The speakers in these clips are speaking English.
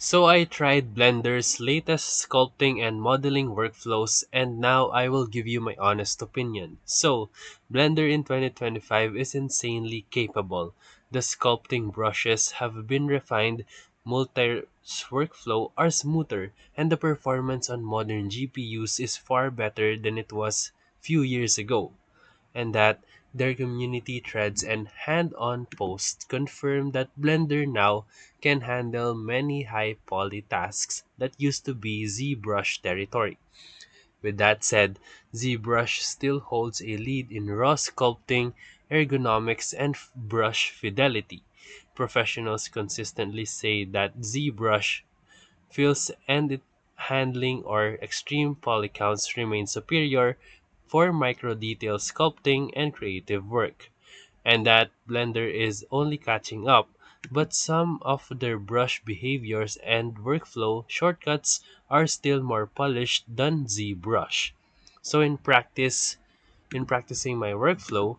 So I tried Blender's latest sculpting and modeling workflows, and now I will give you my honest opinion. So, Blender in 2025 is insanely capable. The sculpting brushes have been refined, multi workflow are smoother, and the performance on modern GPUs is far better than it was few years ago, and that their community threads and hand-on posts confirm that Blender now can handle many high-poly tasks that used to be ZBrush territory. With that said, ZBrush still holds a lead in raw sculpting, ergonomics, and brush fidelity. Professionals consistently say that ZBrush feels and it handling or extreme polycounts remain superior for micro detail sculpting and creative work, and that Blender is only catching up, but some of their brush behaviors and workflow shortcuts are still more polished than ZBrush. So in practicing my workflow,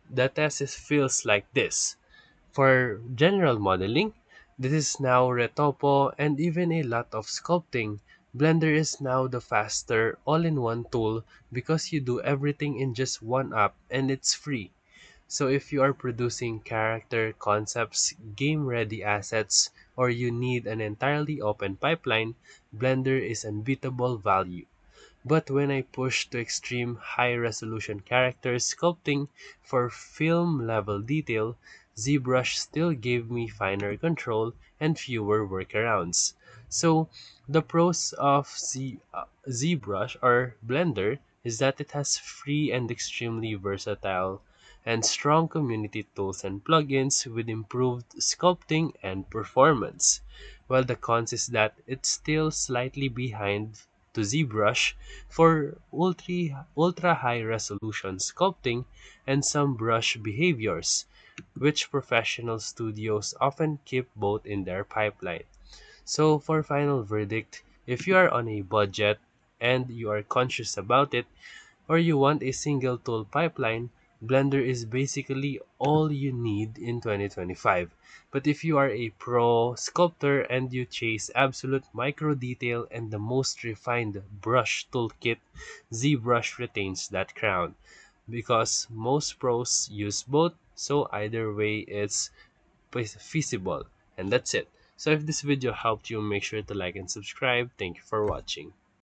the test feels like this. For general modeling, this is now retopo and even a lot of sculpting. Blender is now the faster all-in-one tool because you do everything in just one app and it's free. So if you are producing character concepts, game-ready assets, or you need an entirely open pipeline, Blender is unbeatable value. But when I pushed to extreme high resolution character sculpting for film level detail, ZBrush still gave me finer control and fewer workarounds. So the pros of ZBrush or Blender is that it has free and extremely versatile and strong community tools and plugins with improved sculpting and performance. While the cons is that it's still slightly behind to ZBrush for ultra high resolution sculpting and some brush behaviors, which professional studios often keep both in their pipeline. So, for final verdict, if you are on a budget and you are conscious about it, or you want a single tool pipeline, Blender is basically all you need in 2025. But if you are a pro sculptor and you chase absolute micro detail and the most refined brush toolkit, ZBrush retains that crown. Because most pros use both, so either way it's feasible. And that's it. So if this video helped you, make sure to like and subscribe. Thank you for watching.